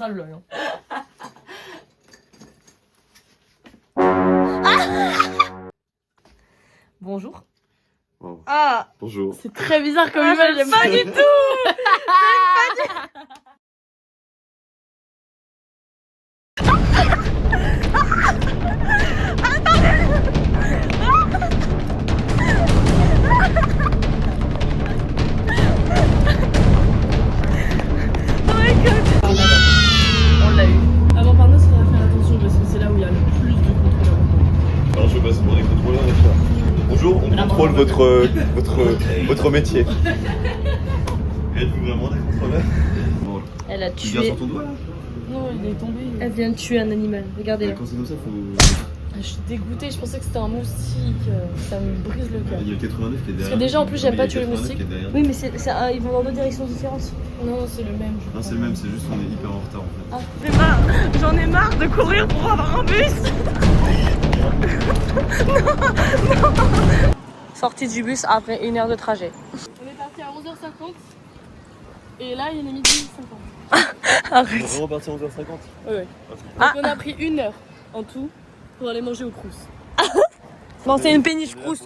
ça le vlog. Bonjour. Wow. Ah, bonjour. C'est très bizarre comme image, j'aime pas du tout. On l'a eu. À Montparnasse, il faudrait faire attention parce que c'est là où il y a le plus de contrôleurs. Alors je passe pour des contrôleurs et ça. Bonjour, on contrôle votre métier. Êtes-vous vraiment des contrôleurs? Bon, Elle a tu gardes tué. sur ton doigt là? Non, il est tombé. Elle vient de tuer un animal. Regardez-la. Quand c'est comme ça, faut. Je suis dégoûtée, je pensais que c'était un moustique. Ça me brise le cœur. Il y a le 89 qui est derrière. Parce que déjà, en plus, j'aime Mais pas il y a tuer les 89 moustiques. qui est derrière. Oui, mais ils vont dans deux directions différentes. Non, c'est le même. Non, c'est le même, c'est juste qu'on est hyper en retard en fait. Ah, j'en ai marre de courir pour avoir un bus. non. Sortie du bus après 1 heure de trajet. On est parti à 11h50 et là il est midi 50. On est vraiment parti à 11h50. Ouais. Donc on a pris 1 heure en tout pour aller manger au Crous. Non, c'est une péniche Crous.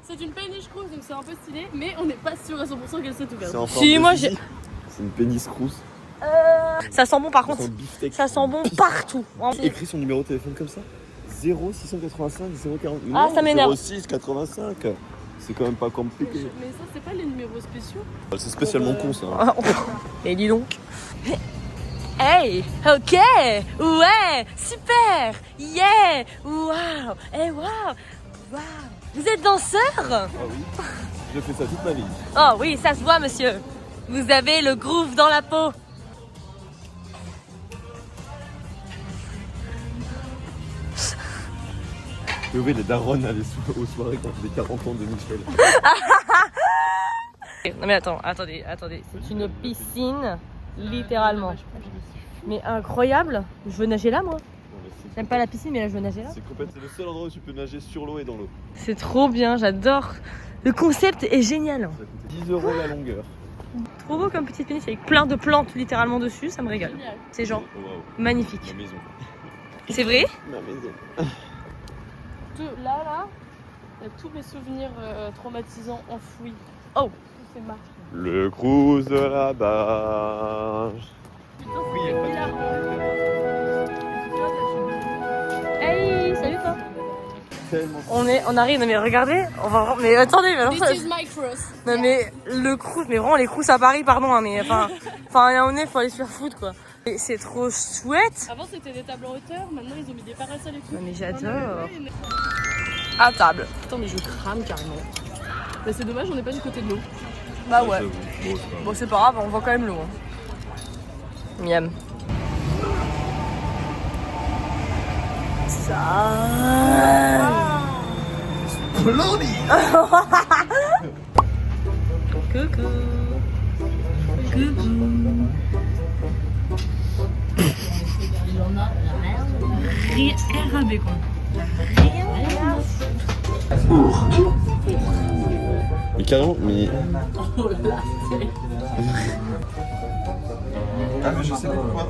C'est une péniche Crous, donc c'est un peu stylé, mais on n'est pas sûr à 100% qu'elle soit ouverte. Si, moi j'ai. C'est une pénis Crous. Ça sent bon par contre. Ça sent bon partout. Écrit son numéro de téléphone comme ça 0685 040. Ah, ça m'énerve. 06 85. C'est quand même pas compliqué. Mais ça, c'est pas les numéros spéciaux. C'est spécialement con ça. Mais dis donc. Hey, ok, ouais, super, yeah, waouh, hey, waouh, waouh. Vous êtes danseur? Ah oui, je fais ça toute ma vie. Oh oui, ça se voit, monsieur. Vous avez le groove dans la peau. Et oui, les darons allaient aux soirées quand des 40 ans de Michel. Non mais attendez. C'est une piscine, littéralement. Mais incroyable. Je veux nager là, moi. J'aime pas la piscine, mais là, je veux nager là. C'est le seul endroit où tu peux nager sur l'eau et dans l'eau. C'est trop bien, j'adore. Le concept est génial. Ça coûte 10 € la longueur. Trop beau comme petite péniche avec plein de plantes littéralement dessus, ça me régale. C'est genre magnifique. Ma maison. C'est vrai? Ma maison. Là, il y a tous mes souvenirs traumatisants enfouis. Oh, c'est marqué. Le cruise de la barge. Hey, salut toi. Tellement. On arrive, non mais regardez, on va. Mais attendez, mais non, This is my cruise. non mais le cruise, mais vraiment les cruises à Paris, pardon, hein, mais enfin, on est, faut aller se faire foutre quoi. Et c'est trop chouette. Avant c'était des tables en hauteur, maintenant ils ont mis des parasols et tout. Non mais j'adore. À table. Attends mais je crame carrément. Mais c'est dommage, on n'est pas du côté de l'eau. Bah ouais. Bon, Bon c'est pas grave, on voit quand même l'eau. Hein. Miam. Ça. Splendide. Coucou. Rien à quoi. Mais carrément, mais. Ah mais je sais pourquoi.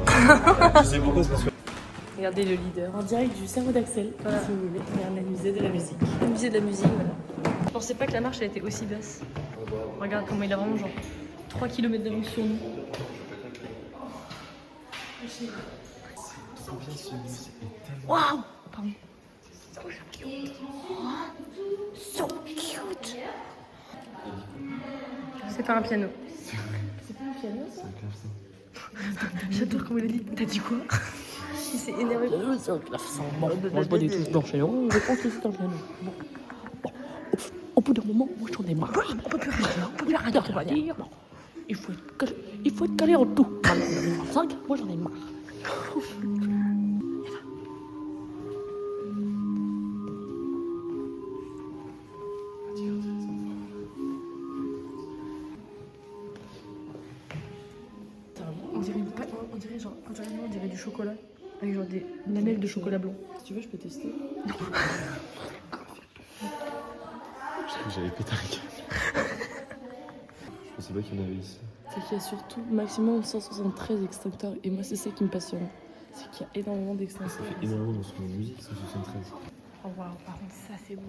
Je sais pourquoi, c'est parce que. Regardez le leader. En direct du cerveau d'Axel, si vous voulez. Regarde le musée de la musique. Le musée de la musique, voilà. Je pensais pas que la marche elle était aussi basse. Regarde comment il a vraiment genre 3 km d'avance sur nous. Waouh! Pardon. So cute! C'est pas un piano. C'est pas un piano ça? J'adore comment il a dit. T'as dit quoi? Il s'est énervé. C'est un clavecin. Bon, moi je pas du tout d'un piano. Je pense que c'est un piano. Bon. Au bout d'un moment, moi j'en ai marre. On peut plus rien dire. Il faut être calé en tout. Maintenant, on est 25, moi j'en ai marre. On dirait du chocolat. Avec genre des lamelles de chocolat blanc. Si tu veux, je peux tester. J'avais pété un câble. Je pensais pas qu'il y en avait ici. C'est qu'il y a surtout maximum 173 extincteurs. Et moi, c'est ça qui me passionne. C'est qu'il y a énormément d'extincteurs. Ça fait énormément d'instruments de musique, 173. Oh waouh, par contre, ça c'est beau.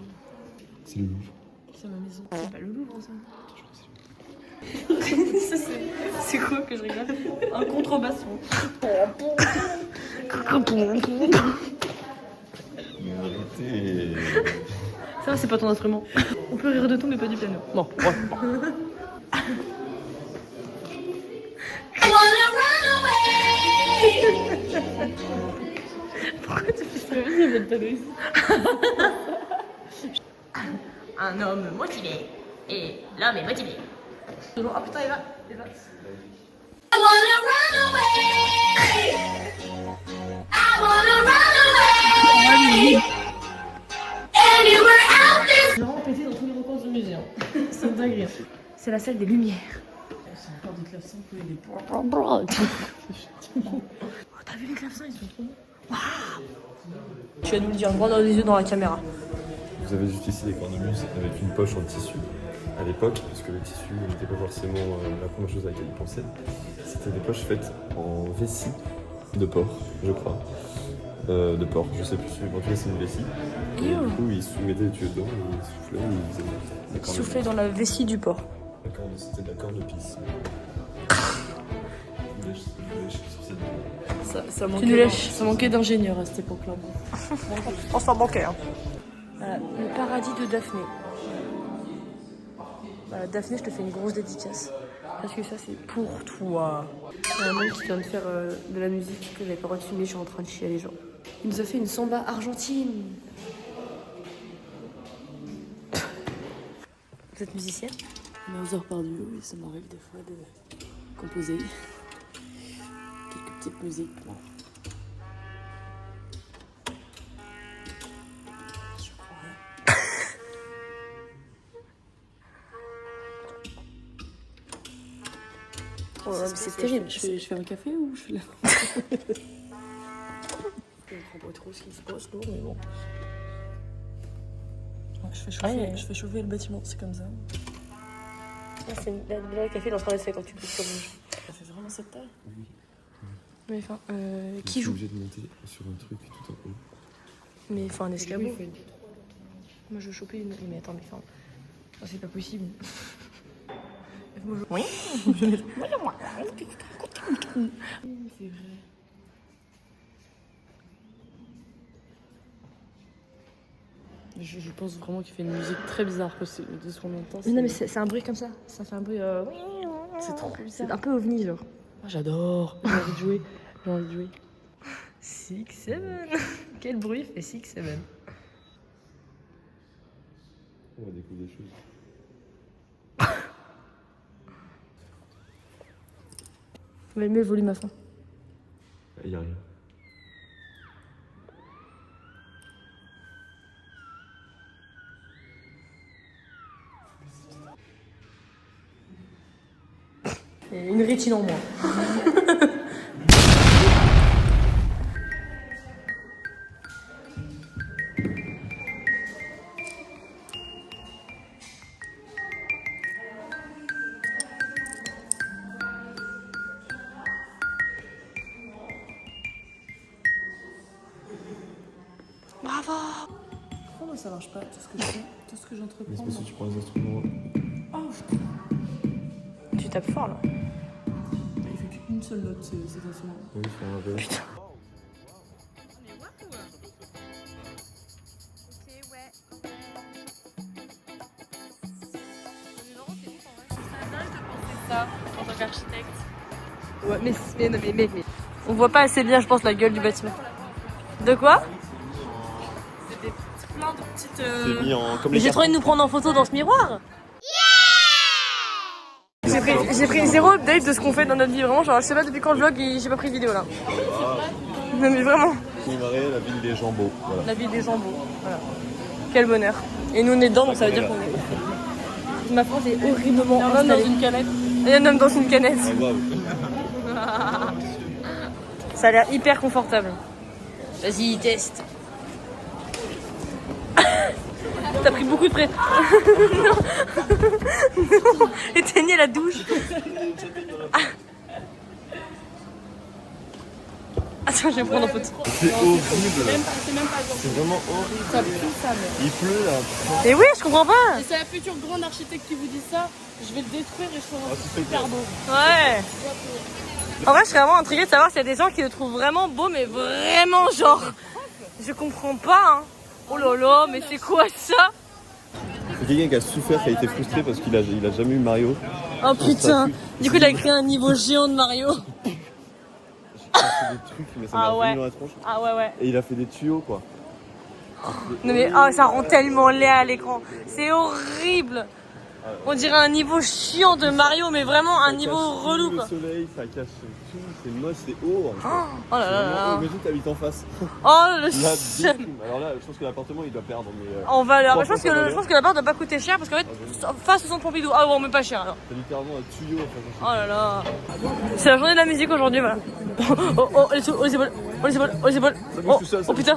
C'est le Louvre. C'est ma maison. C'est pas le Louvre, ça. Je crois que c'est Ça, c'est quoi que je regarde? Un contrebasson. Mais arrêtez. Ça va, c'est pas ton instrument. On peut rire de tout, mais pas du piano. Bon, bref. Pourquoi tu fais ça? Il y avait le piano ici. Un homme motivé. Et l'homme est motivé. Ah putain, il va. I wanna run away. I wanna run away. Anywhere out there. J'ai vraiment pété dans tous les recoins du musée. Hein. C'est dingue. C'est la salle des lumières. C'est encore des clavecins, vous pouvez les... Oh, t'as vu les clavecins, ils sont trop beaux. Waouh. Tu vas nous le dire droit dans les yeux dans la caméra. Vous avez juste ici des cornemuses avec une poche en tissu. À l'époque, parce que le tissu n'était pas forcément la première chose à laquelle ils pensaient, c'était des poches faites en vessie de porc, je crois. De porc, je sais plus, en tout cas c'est une vessie. Et du coup, ils mettaient les tuyaux dedans, et ils soufflaient, et ils faisaient la cornemuse. Souffler dans la vessie du porc. C'était de la corne-pisse. Ça manquait d'ingénieurs à cette époque-là. Enfin, manquait. Hein. Voilà, le paradis de Daphné. Voilà, Daphné, je te fais une grosse dédicace. Parce que ça, c'est pour toi. Il y a un mec qui vient de faire de la musique que j'avais pas le droit de filmer, je suis en train de chier les gens. Il nous a fait une samba argentine. Vous êtes musicienne? Mozart par duo, et ça m'arrive des fois de composer quelques petites musiques. Bon. Je crois rien. Oh, mais c'est terrible. Je fais un café ou je fais la... Je comprends pas trop ce qui se passe là, mais bon. Je fais chauffer le bâtiment, c'est comme ça. Ah, c'est le café dans ce qu'on a fait quand tu pousses comme Ça fait vraiment cette taille? Oui. Mais enfin, Je qui suis joue? obligé de monter sur un truc tout en haut. Mais enfin, un escabeau. Moi, je veux choper une. Mais attends, mais enfin. Oh, c'est pas possible. Moi, je... Oui. C'est vrai. Je pense vraiment qu'il fait une musique très bizarre parce que de ce qu'on entend. Mais non, mais c'est un bruit comme ça. Ça fait un bruit. C'est trop bizarre. C'est un peu ovni, genre. Ah, j'adore. J'ai envie de jouer. J'ai envie de jouer. 6-7. Quel bruit fait 6-7? On va découvrir des choses. Mais mets le volume à fond. Il n'y a rien. Et une rétine en moins. Bravo! Pourquoi ça marche pas? Tout ce que je fais, tout ce que Mais j'entreprends. c'est parce que tu prends les instruments. Tu tapes fort là. Il fait qu'une seule note, cet instrument. Oui, il faut un réveil. Putain. Ça, en tant qu'architecte. Ouais, mais. On voit pas assez bien, je pense, la gueule du bâtiment. De quoi? C'était plein de petites. C'est mis en comme Mais les j'ai trop envie de nous prendre en photo dans ce miroir. J'ai pris zéro update de ce qu'on fait dans notre vie, vraiment. Genre, je sais pas depuis quand je vlog et j'ai pas pris de vidéo là. Non, mais vraiment. Marais, la ville des Jambeaux. Voilà. La ville des jambons. Voilà. Quel bonheur. Et nous on est dedans, donc ça veut dire qu'on est. Ma France est horriblement Il y en a dans installée. une canette. Il y a un homme dans une canette. Ah, grave. Ça a l'air hyper confortable. Vas-y, teste. T'as pris beaucoup de près. Non. Non. Éteignez la douche. Attends, je vais prendre un peu de... C'est horrible. C'est même pas genre. C'est vraiment horrible. Ça pue ça, mais. Il pleut là. Mais oui, je comprends pas. Et c'est la future grande architecte qui vous dit ça. Je vais le détruire et je ferai un truc super beau. Ouais. En vrai, je serais vraiment intriguée de savoir s'il y a des gens qui le trouvent vraiment beau, mais vraiment genre... Je comprends pas, hein. Oh là là, mais c'est quoi ça? C'est quelqu'un qui a souffert, qui a été frustré parce qu'il a jamais eu Mario. Oh putain. Du coup, il a créé un niveau géant de Mario. Il a fait des trucs, mais ça m'a revenu dans la tronche. Ah ouais. Et il a fait des tuyaux quoi. Non mais oh, ça rend tellement laid à l'écran. C'est horrible. On dirait un niveau chiant de Mario, mais vraiment un niveau relou quoi. Le soleil, ça cache tout, c'est moche, c'est haut. Oh là là. Imagine t'habites en face. Oh le La seum. déprime. Alors là, je pense que l'appartement il doit perdre. Mais, En valeur. Je pense Trois fois que l'appart doit pas coûter cher parce qu'en fait, face au centre Pompidou. Ah bon, mais pas cher alors. T'as littéralement un tuyau. Oh là là. C'est la journée de la musique aujourd'hui, voilà. Oh, les épaules. Oh putain.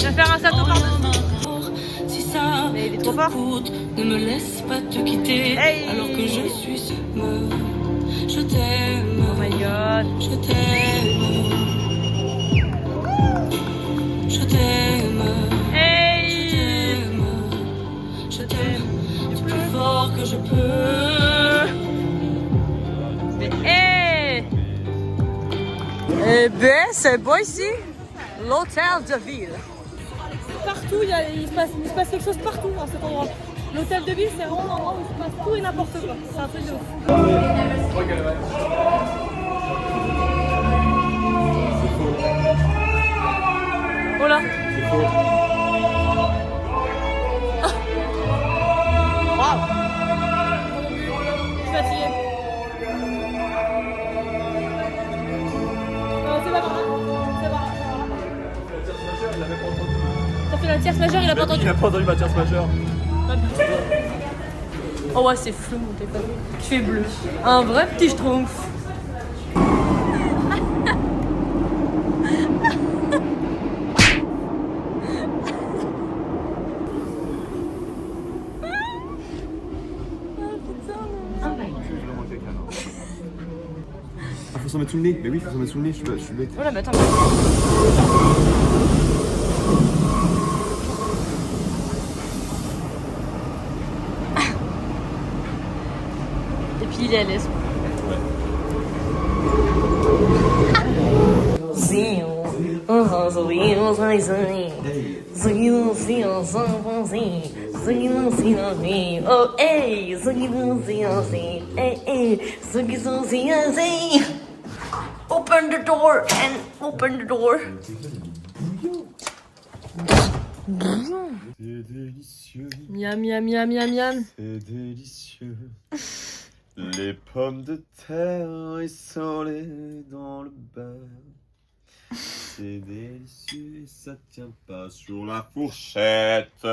Je vais faire un salto par-dessus. Si ça Mais il est trop fort. coûte, ne me laisse pas te quitter. Hey. Alors que je suis seule. Je t'aime. Oh my god. Je t'aime. Je t'aime. Hey. Je t'aime du plus fort que je peux. Hey. Eh ben, c'est beau ici. L'hôtel de ville. Partout, il se passe quelque chose partout dans cet endroit. L'hôtel de ville, c'est vraiment un endroit où il se passe tout et n'importe quoi. C'est un truc de fou. Oh là. Waouh. Je suis fatiguée. C'est pas grave. C'est pas grave. T'as fait la tierce majeure, il a pas entendu. Il a pas entendu ma tierce majeure. Oh ouais, c'est flou mon téléphone. Tu es bleu. Un vrai petit schtroumpf. Ah, faut s'en mettre sous le nez. Mais oui, faut s'en mettre sous le nez. Je suis bête. Oh là, mais attends. Et puis il est à l'aise. Oh hey, open the door and open the door. C'est délicieux. Miam miam miam miam miam. C'est délicieux. Les pommes de terre isolées dans le beurre. C'est délicieux et ça tient pas sur la fourchette.